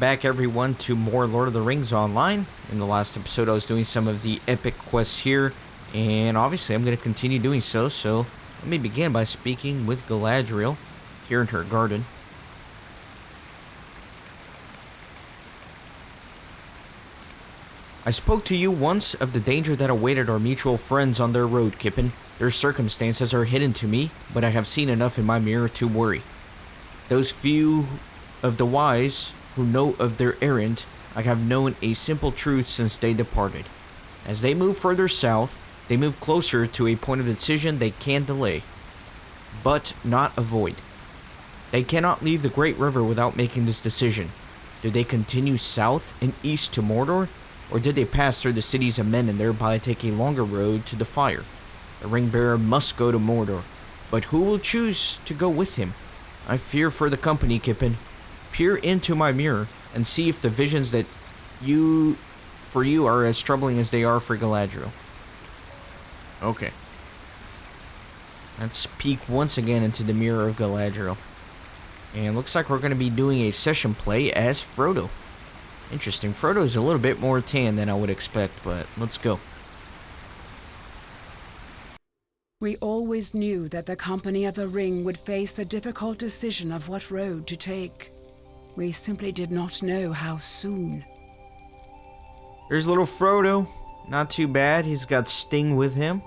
back everyone to more Lord of the Rings Online. In the last episode I was doing some of the epic quests here, and obviously I'm going to continue doing so, let me begin by speaking with Galadriel here in her garden. I spoke to you once of the danger that awaited our mutual friends on their road, Kippen. Their circumstances are hidden to me, but I have seen enough in my mirror to worry. Those few of the wise who know of their errand, I have known a simple truth since they departed. As they move further south, they move closer to a point of decision they can delay, but not avoid. They cannot leave the Great River without making this decision. Do they continue south and east to Mordor, or did they pass through the cities of men and thereby take a longer road to the fire? The ring-bearer must go to Mordor, but who will choose to go with him? I fear for the company, Kippen. Peer into my mirror and see if the visions that for you are as troubling as they are for Galadriel. Okay. Let's peek once again into the mirror of Galadriel. And looks like we're going to be doing a session play as Frodo. Interesting. Frodo is a little bit more tan than I would expect, but let's go. We always knew that the Company of the Ring would face the difficult decision of what road to take. We simply did not know how soon. There's little Frodo. Not too bad. He's got Sting with him.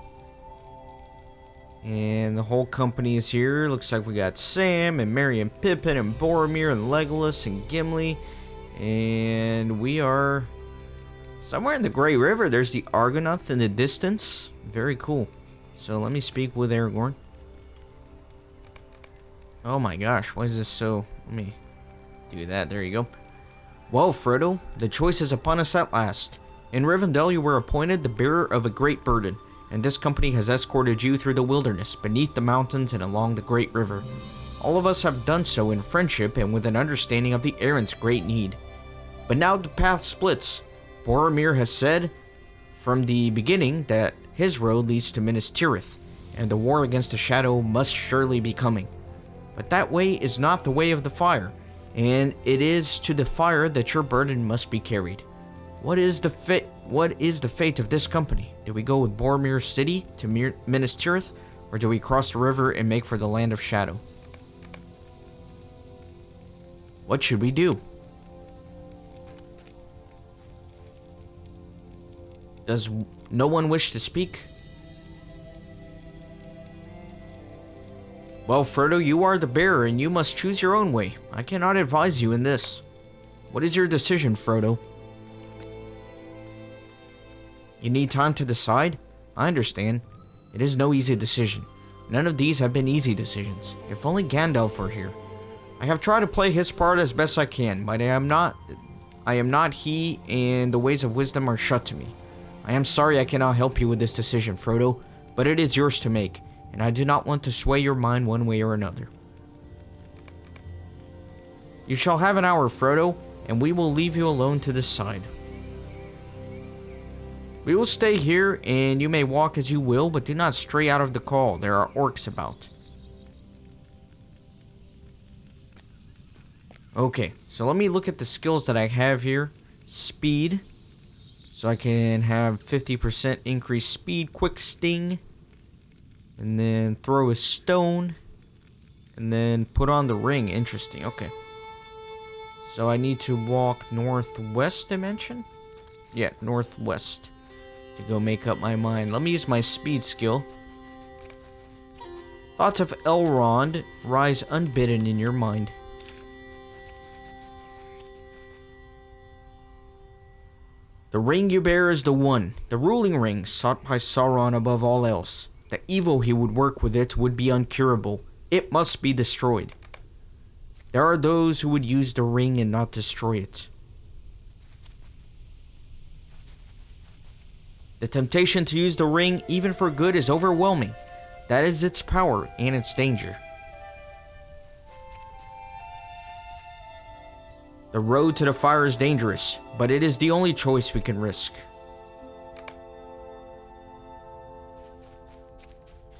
And the whole company is here. Looks like we got Sam and Merry and Pippin and Boromir and Legolas and Gimli. And we are somewhere in the Grey River. There's the Argonath in the distance. Very cool. So let me speak with Aragorn. Oh my gosh, why is this so... Let me do that. There you go. Well, Frodo, the choice is upon us at last. In Rivendell you were appointed the bearer of a great burden, and this company has escorted you through the wilderness, beneath the mountains and along the great river. All of us have done so in friendship and with an understanding of the errand's great need. But now the path splits. Boromir has said from the beginning that his road leads to Minas Tirith, and the war against the Shadow must surely be coming. But that way is not the way of the fire, and it is to the fire that your burden must be carried. What is the fate of this company? Do we go with Boromir's city to Minas Tirith, or do we cross the river and make for the land of Shadow? What should we do? Does no one wish to speak? Well, Frodo, you are the bearer and you must choose your own way. I cannot advise you in this. What is your decision, Frodo? You need time to decide? I understand. It is no easy decision. None of these have been easy decisions. If only Gandalf were here. I have tried to play his part as best I can, but I am not he, and the ways of wisdom are shut to me. I am sorry I cannot help you with this decision, Frodo, but it is yours to make, and I do not want to sway your mind one way or another. You shall have an hour, Frodo, and we will leave you alone to decide. We will stay here, and you may walk as you will, but do not stray out of the call. There are orcs about. Okay, so let me look at the skills that I have here. Speed. So I can have 50% increased speed, quick sting, and then throw a stone, and then put on the ring. Interesting, okay. So I need to walk northwest dimension? Yeah, northwest to go make up my mind. Let me use my speed skill. Thoughts of Elrond rise unbidden in your mind. The ring you bear is the one, the ruling ring sought by Sauron above all else. The evil he would work with it would be uncurable. It must be destroyed. There are those who would use the ring and not destroy it. The temptation to use the ring, even for good, is overwhelming. That is its power and its danger. The road to the fire is dangerous, but it is the only choice we can risk.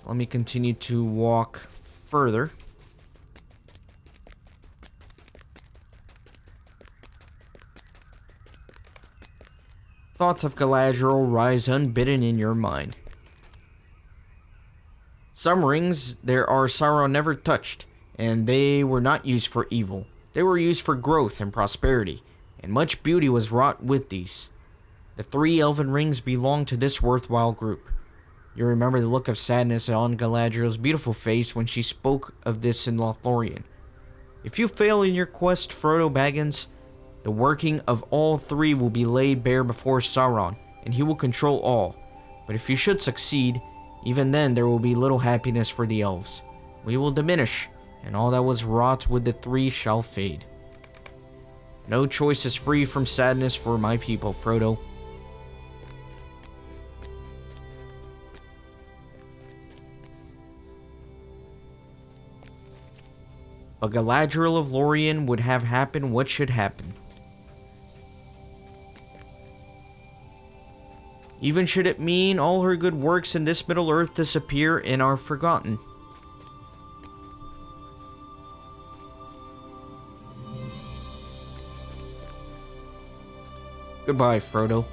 Let me continue to walk further. thoughts of Galadriel rise unbidden in your mind. Some rings there are Sauron never touched, and they were not used for evil. They were used for growth and prosperity, and much beauty was wrought with these. The 3 elven rings belong to this worthwhile group. You remember the look of sadness on Galadriel's beautiful face when she spoke of this in Lothlorien. If you fail in your quest, Frodo Baggins, the working of all 3 will be laid bare before Sauron, and he will control all. But if you should succeed, even then there will be little happiness for the elves. We will diminish, and all that was wrought with the 3 shall fade. No choice is free from sadness for my people, Frodo. But Galadriel of Lorien would have happen what should happen. Even should it mean all her good works in this Middle-earth disappear and are forgotten. Goodbye, Frodo.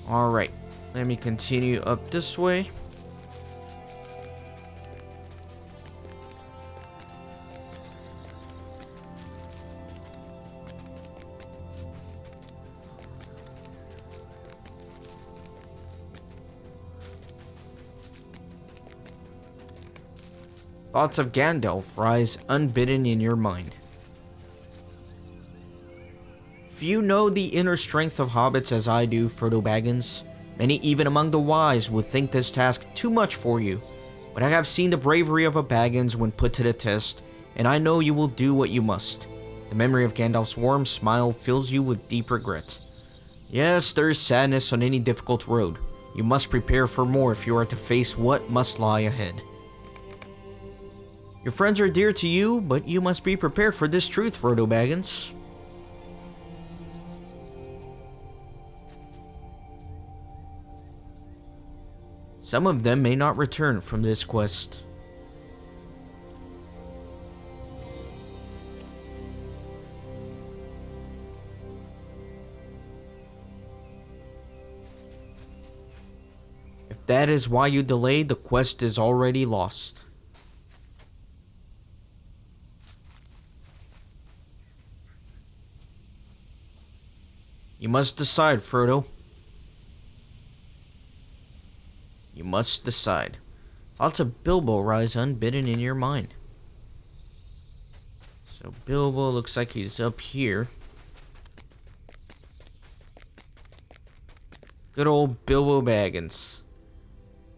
Alright, let me continue up this way. Thoughts of Gandalf rise unbidden in your mind. Few know the inner strength of hobbits as I do, Frodo Baggins. Many even among the wise would think this task too much for you, but I have seen the bravery of a Baggins when put to the test, and I know you will do what you must. The memory of Gandalf's warm smile fills you with deep regret. Yes, there is sadness on any difficult road. You must prepare for more if you are to face what must lie ahead. Your friends are dear to you, but you must be prepared for this truth, Frodo Baggins. Some of them may not return from this quest. If that is why you delayed, the quest is already lost. You must decide, Frodo. You must decide. Thoughts of Bilbo rise unbidden in your mind. So Bilbo looks like he's up here. Good old Bilbo Baggins.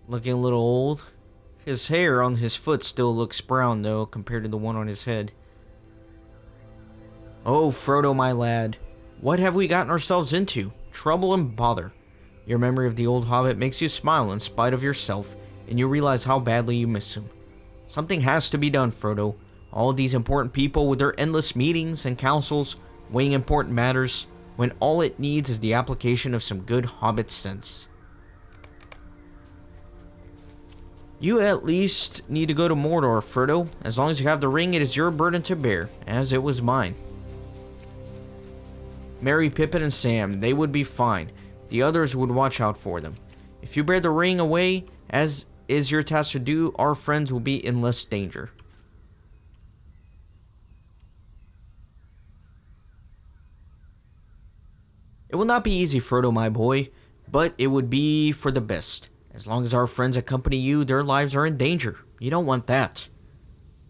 Looking a little old. His hair on his foot still looks brown though, compared to the one on his head. Oh, Frodo, my lad. What have we gotten ourselves into? Trouble and bother. Your memory of the old hobbit makes you smile in spite of yourself, and you realize how badly you miss him. Something has to be done, Frodo. All these important people with their endless meetings and councils, weighing important matters, when all it needs is the application of some good hobbit sense. You at least need to go to Mordor, Frodo. As long as you have the ring, it is your burden to bear, as it was mine. Merry, Pippin, and Sam, they would be fine. The others would watch out for them. If you bear the ring away, as is your task to do, our friends will be in less danger. It will not be easy, Frodo, my boy, but it would be for the best. As long as our friends accompany you, their lives are in danger. You don't want that.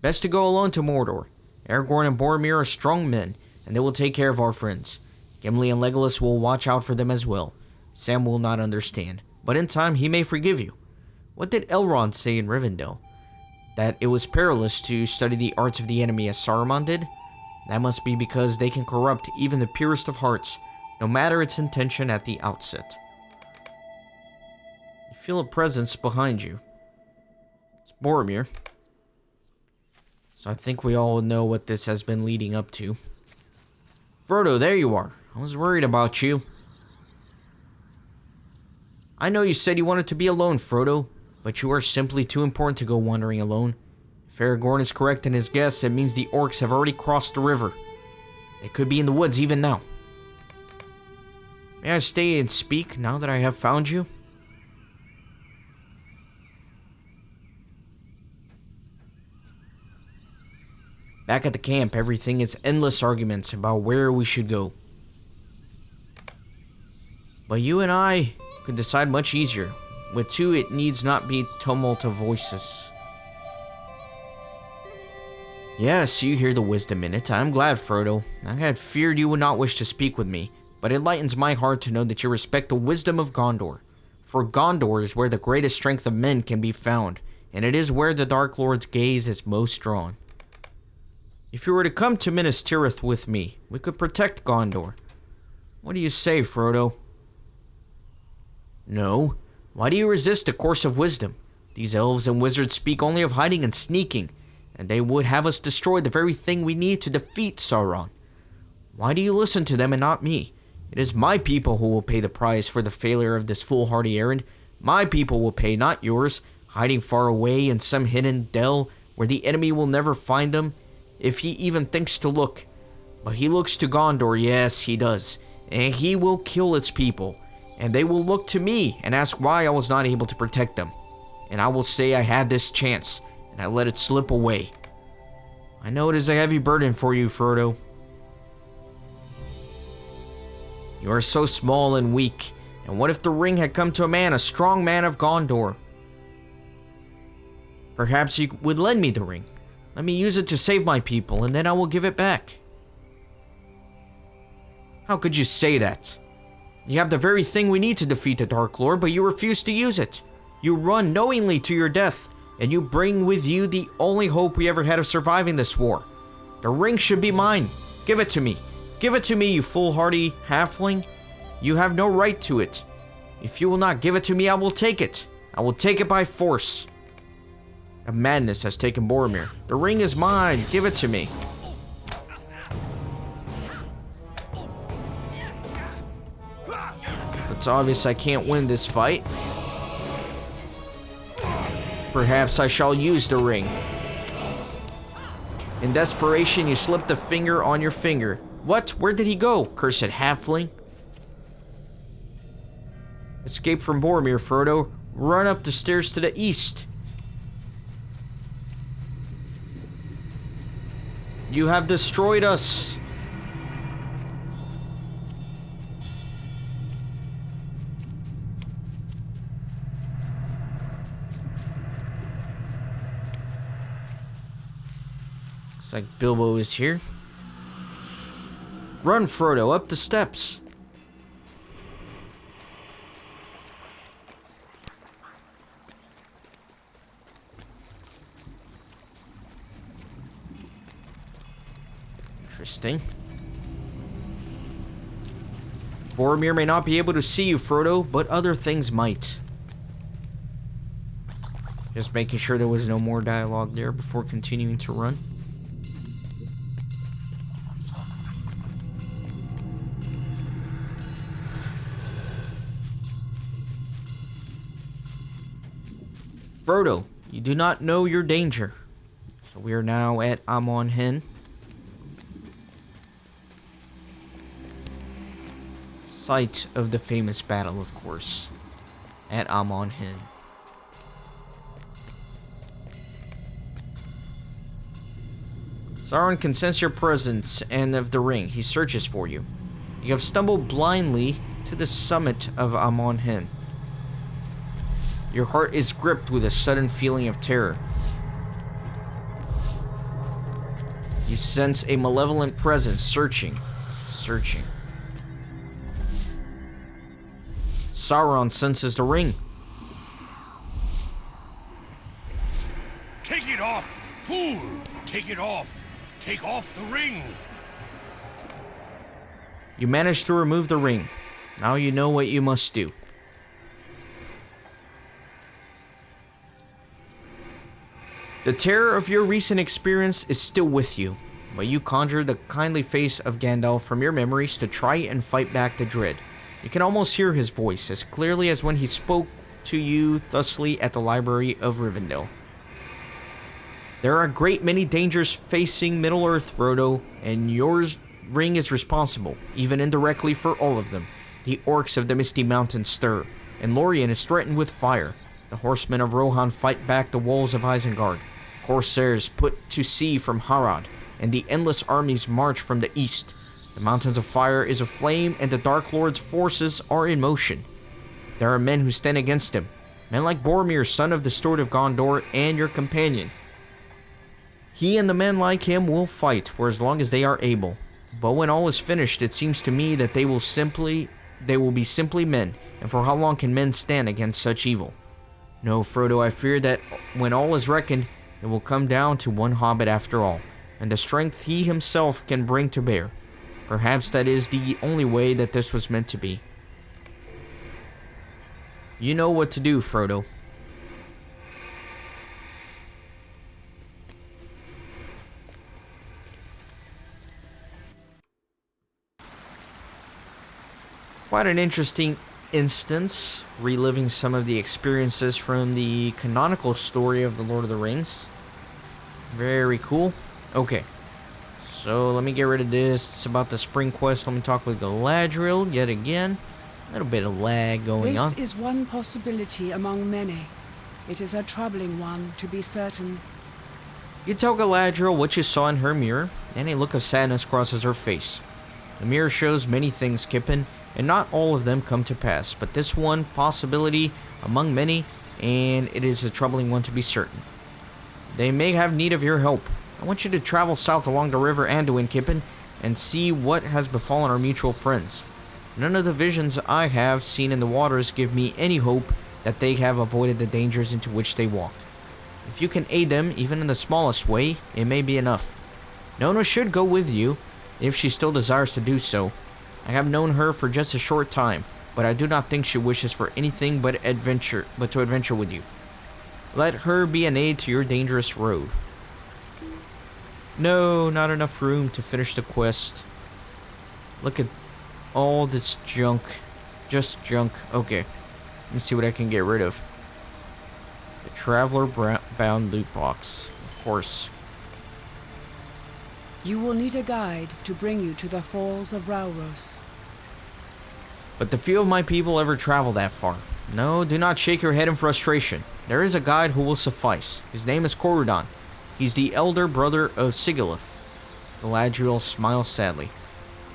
Best to go alone to Mordor. Aragorn and Boromir are strong men, and they will take care of our friends. Gimli and Legolas will watch out for them as well. Sam will not understand, but in time he may forgive you. What did Elrond say in Rivendell? That it was perilous to study the arts of the enemy as Saruman did? That must be because they can corrupt even the purest of hearts, no matter its intention at the outset. You feel a presence behind you. It's Boromir. So I think we all know what this has been leading up to. Frodo, there you are. I was worried about you. I know you said you wanted to be alone, Frodo, but you are simply too important to go wandering alone. If Aragorn is correct in his guess, it means the orcs have already crossed the river. They could be in the woods even now. May I stay and speak now that I have found you? Back at the camp, everything is endless arguments about where we should go. But you and I could decide much easier. With two, it needs not be tumult of voices. Yes, you hear the wisdom in it. I'm glad, Frodo. I had feared you would not wish to speak with me, but it lightens my heart to know that you respect the wisdom of Gondor. For Gondor is where the greatest strength of men can be found, and it is where the Dark Lord's gaze is most drawn. If you were to come to Minas Tirith with me, we could protect Gondor. What do you say, Frodo? No. Why do you resist a course of wisdom? These elves and wizards speak only of hiding and sneaking, and they would have us destroy the very thing we need to defeat Sauron. Why do you listen to them and not me? It is my people who will pay the price for the failure of this foolhardy errand. My people will pay, not yours, hiding far away in some hidden dell where the enemy will never find them, if he even thinks to look. But he looks to Gondor, yes, he does, and he will kill its people, and they will look to me and ask why I was not able to protect them. And I will say I had this chance, and I let it slip away. I know it is a heavy burden for you, Frodo. You are so small and weak, and what if the ring had come to a man, a strong man of Gondor? Perhaps you would lend me the ring. Let me use it to save my people, and then I will give it back. How could you say that? You have the very thing we need to defeat the Dark Lord, but you refuse to use it. You run knowingly to your death, and you bring with you the only hope we ever had of surviving this war. The ring should be mine. Give it to me. Give it to me, you foolhardy halfling. You have no right to it. If you will not give it to me, I will take it. I will take it by force. A madness has taken Boromir. The ring is mine. Give it to me. So it's obvious I can't win this fight. Perhaps I shall use the ring. In desperation, you slip the finger on your finger. What? Where did he go? Cursed halfling. Escape from Boromir, Frodo. Run up the stairs to the east. You have destroyed us. Looks like Bilbo is here. Run, Frodo, up the steps. Interesting. Boromir may not be able to see you, Frodo, but other things might. Just making sure there was no more dialogue there before continuing to run. Frodo, you do not know your danger. So we are now at Amon Hen. Site of the famous battle, of course, at Amon Hen. Sauron can sense your presence and of the ring. He searches for you. You have stumbled blindly to the summit of Amon Hen. Your heart is gripped with a sudden feeling of terror. You sense a malevolent presence searching. Sauron senses the ring. Take it off, fool! Take it off! Take off the ring! You manage to remove the ring. Now you know what you must do. The terror of your recent experience is still with you, but you conjure the kindly face of Gandalf from your memories to try and fight back the dread. You can almost hear his voice as clearly as when he spoke to you thusly at the library of Rivendell. There are a great many dangers facing Middle-earth, Frodo, and your ring is responsible, even indirectly, for all of them. The orcs of the Misty Mountains stir, and Lorien is threatened with fire. The horsemen of Rohan fight back the walls of Isengard. Corsairs put to sea from Harad, and the endless armies march from the east. The Mountains of Fire is aflame, and the Dark Lord's forces are in motion. There are men who stand against him, men like Boromir, son of the Steward of Gondor, and your companion. He and the men like him will fight for as long as they are able. But when all is finished, it seems to me that they will be simply men, and for how long can men stand against such evil? No, Frodo, I fear that when all is reckoned, it will come down to one hobbit after all, and the strength he himself can bring to bear. Perhaps that is the only way that this was meant to be. You know what to do, Frodo. Quite an interesting instance, reliving some of the experiences from the canonical story of the Lord of the Rings. Very cool. Okay, so let me get rid of this. It's about the spring quest. Let me talk with Galadriel yet again. A little bit of lag going on. This is one possibility among many. It is a troubling one, to be certain. You tell Galadriel what you saw in her mirror, and a look of sadness crosses her face. The mirror shows many things, Kippen, and not all of them come to pass, but this one possibility among many, and it is a troubling one to be certain. They may have need of your help. I want you to travel south along the river Anduin, Kippen, and see what has befallen our mutual friends. None of the visions I have seen in the waters give me any hope that they have avoided the dangers into which they walk. If you can aid them, even in the smallest way, it may be enough. Nona should go with you, if she still desires to do so. I have known her for just a short time, but I do not think she wishes for anything but to adventure with you. Let her be an aid to your dangerous road. No, not enough room to finish the quest. Look at all this junk. Just junk. Okay. Let me see what I can get rid of. The Traveler-bound loot box. Of course. You will need a guide to bring you to the Falls of Rauros. But the few of my people ever travel that far. No, do not shake your head in frustration. There is a guide who will suffice. His name is Corydon. He's the elder brother of Sigilith. Galadriel smiles sadly.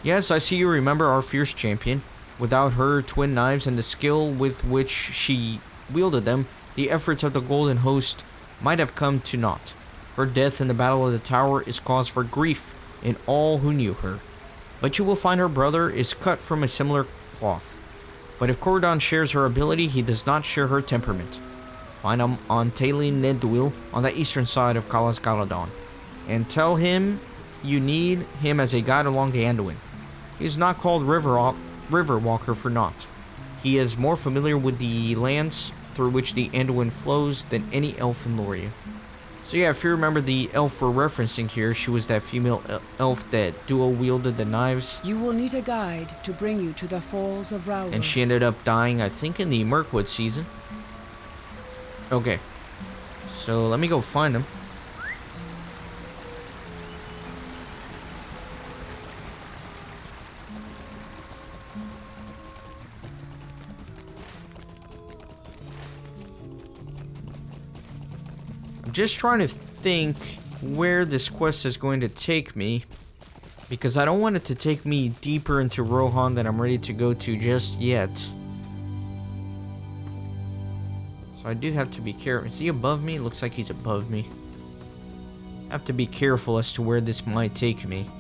Yes, I see you remember our fierce champion. Without her twin knives and the skill with which she wielded them, the efforts of the Golden Host might have come to naught. Her death in the Battle of the Tower is cause for grief in all who knew her. But you will find her brother is cut from a similar cloth. But if Corydon shares her ability, he does not share her temperament. Find him on Talin Nedduil on the eastern side of Kalas Galadon, and tell him you need him as a guide along the Anduin. He is not called River Walker for naught. He is more familiar with the lands through which the Anduin flows than any elf in Lorien. So yeah, if you remember the elf we're referencing here, she was that female elf that dual-wielded the knives. You will need a guide to bring you to the Falls of Rauros. And she ended up dying, I think, in the Mirkwood season. Okay. So let me go find him. I'm just trying to think where this quest is going to take me, because I don't want it to take me deeper into Rohan than I'm ready to go to just yet. So I do have to be careful. Is he above me? Looks like he's above me. I have to be careful as to where this might take me.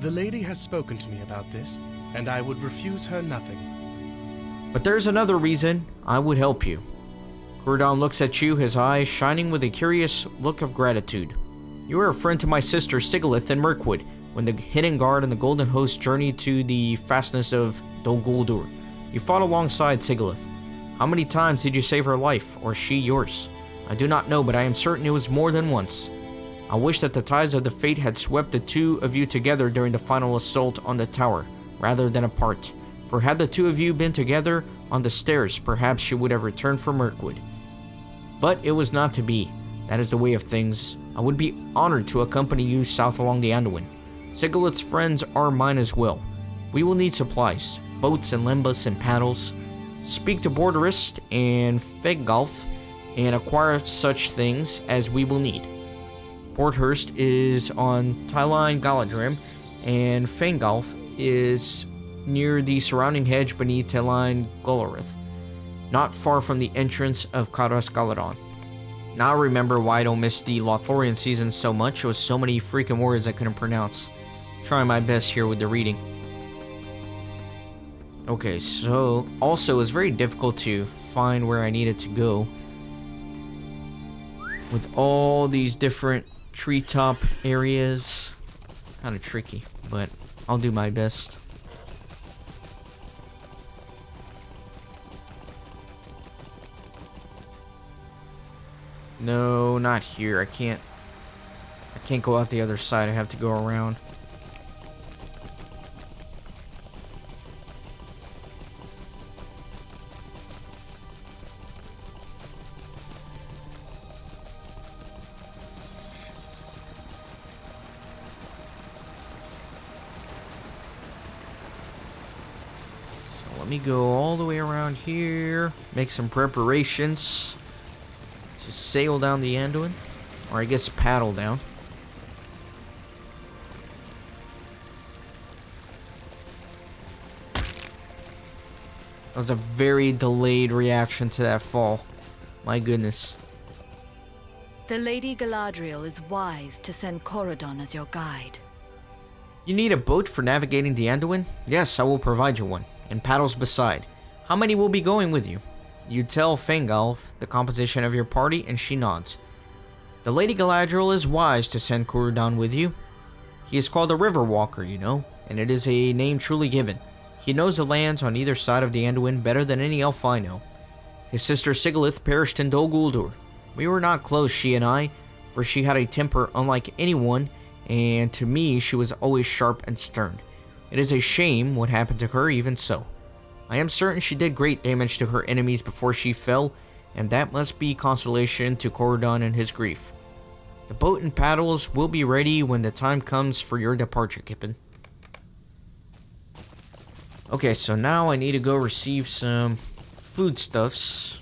The lady has spoken to me about this, and I would refuse her nothing. But there's another reason I would help you. Corydon looks at you, his eyes shining with a curious look of gratitude. You were a friend to my sister Sigilith in Mirkwood, when the Hidden Guard and the Golden Host journeyed to the fastness of Dol Guldur. You fought alongside Sigilith. How many times did you save her life, or she yours? I do not know, but I am certain it was more than once. I wish that the tides of the fate had swept the two of you together during the final assault on the tower, rather than apart. For had the two of you been together on the stairs, perhaps she would have returned from Mirkwood. But it was not to be. That is the way of things. I would be honored to accompany you south along the Anduin. Sigilith's friends are mine as well. We will need supplies, boats and lembas and paddles. Speak to Borderist and Fegolf and acquire such things as we will need. Porthurst is on Tyline Galadrim, and Fangolf is near the surrounding hedge beneath Tyline Golorith, not far from the entrance of Karas Galadon. Now I remember why I don't miss the Lothlorien season so much. It was so many freaking words I couldn't pronounce. Trying my best here with the reading. Okay, so also it's very difficult to find where I needed to go with all these different treetop areas. Kind of tricky, but I'll do my best. No, not here. I can't go out the other side. I have to go around. Let me go all the way around here, make some preparations to sail down the Anduin, or I guess paddle down. That was a very delayed reaction to that fall. My goodness. The Lady Galadriel is wise to send Corridon as your guide. You need a boat for navigating the Anduin? Yes, I will provide you one. And paddles beside. How many will be going with you? You tell Fangolf the composition of your party, and she nods. The Lady Galadriel is wise to send Corridon with you. He is called a River Walker, you know, and it is a name truly given. He knows the lands on either side of the Anduin better than any elf I know. His sister Sigilith perished in Dol Guldur. We were not close, she and I, for she had a temper unlike anyone, and to me she was always sharp and stern. It is a shame what happened to her, even so. I am certain she did great damage to her enemies before she fell, and that must be consolation to Corridon in his grief. The boat and paddles will be ready when the time comes for your departure, Kippen. Okay, so now I need to go receive some foodstuffs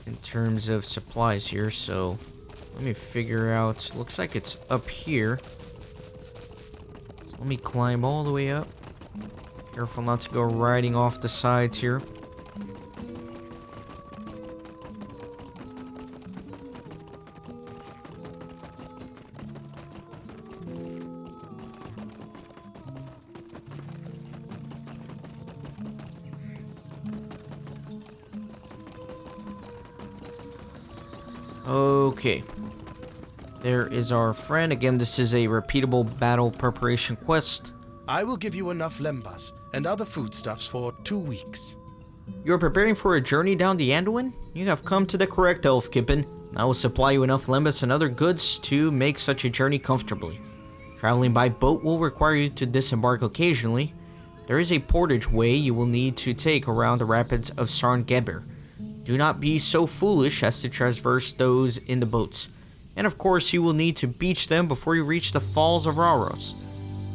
in terms of supplies here, so let me figure out. Looks like it's up here. Let me climb all the way up. Careful not to go riding off the sides here. Okay. There is our friend. Again, this is a repeatable battle preparation quest. I will give you enough lembas and other foodstuffs for 2 weeks. You're preparing for a journey down the Anduin? You have come to the correct elf, Kippen. I will supply you enough lembas and other goods to make such a journey comfortably. Traveling by boat will require you to disembark occasionally. There is a portage way you will need to take around the rapids of Sarn Geber. Do not be so foolish as to traverse those in the boats. And of course, you will need to beach them before you reach the Falls of Raros.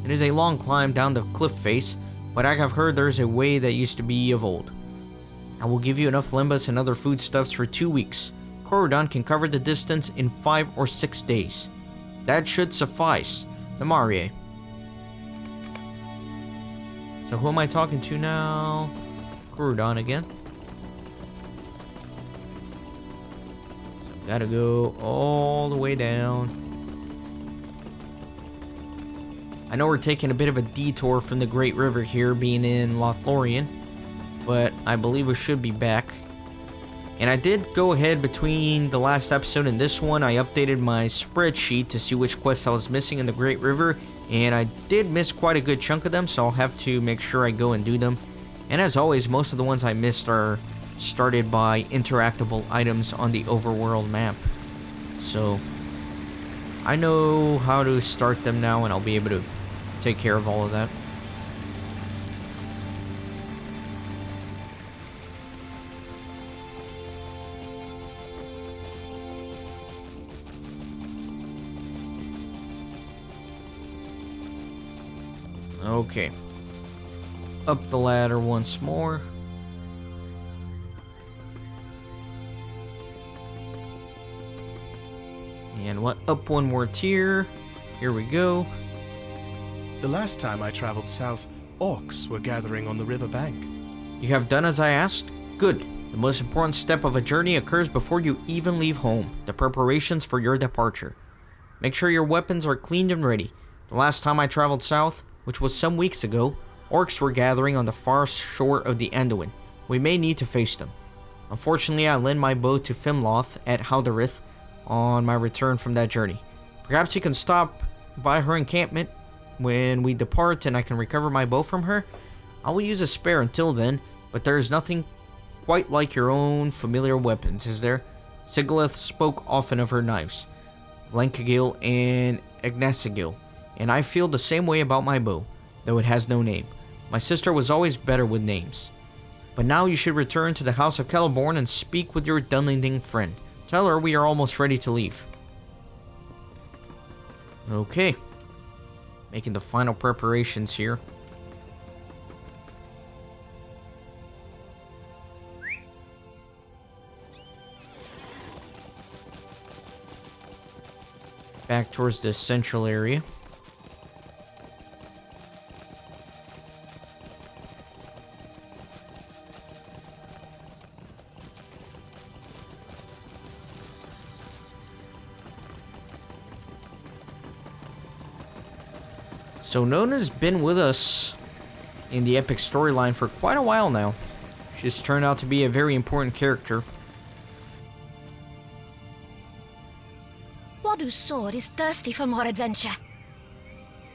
It is a long climb down the cliff face, but I have heard there is a way that used to be of old. I will give you enough lembas and other foodstuffs for 2 weeks. Corridon can cover the distance in 5 or 6 days. That should suffice. The Marie. So who am I talking to now? Corridon again. Gotta go all the way down. I know we're taking a bit of a detour from the Great River here, being in Lothlorien, but I believe we should be back. And I did go ahead between the last episode and this one. I updated my spreadsheet to see which quests I was missing in the Great River, and I did miss quite a good chunk of them, so I'll have to make sure I go and do them. And as always, most of the ones I missed are started by interactable items on the overworld map. So I know how to start them now, and I'll be able to take care of all of that. Okay. Up the ladder once more. And what? Up one more tier. Here we go. The last time I traveled south, orcs were gathering on the river bank. You have done as I asked? Good. The most important step of a journey occurs before you even leave home, the preparations for your departure. Make sure your weapons are cleaned and ready. The last time I traveled south, which was some weeks ago, orcs were gathering on the far shore of the Anduin. We may need to face them. Unfortunately, I lent my bow to Fimloth at Haldarith on my return from that journey. Perhaps you can stop by her encampment when we depart and I can recover my bow from her. I will use a spare until then, but there is nothing quite like your own familiar weapons, is there? Sigilith spoke often of her knives, Lenkagil and Agnasigil, and I feel the same way about my bow, though it has no name. My sister was always better with names. But now you should return to the House of Celeborn and speak with your Dunlending friend. Tell her we are almost ready to leave. Okay. Making the final preparations here. Back towards this central area. So Nona's been with us in the epic storyline for quite a while now. She's turned out to be a very important character. Wadu's sword is thirsty for more adventure.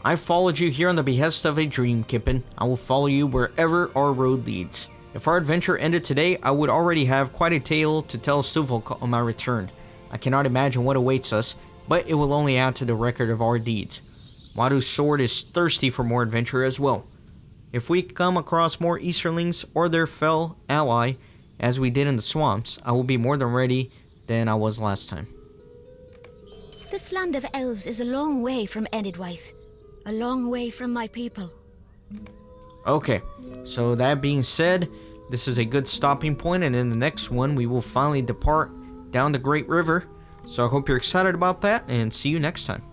I followed you here on the behest of a dream, Kippen. I will follow you wherever our road leads. If our adventure ended today, I would already have quite a tale to tell Stuvok on my return. I cannot imagine what awaits us, but it will only add to the record of our deeds. Wadu's sword is thirsty for more adventure as well. If we come across more Easterlings or their fell ally, as we did in the swamps, I will be more than ready than I was last time. This land of elves is a long way from Enidwaith. A long way from my people. Okay, so that being said, this is a good stopping point, and in the next one we will finally depart down the Great River. So I hope you're excited about that, and see you next time.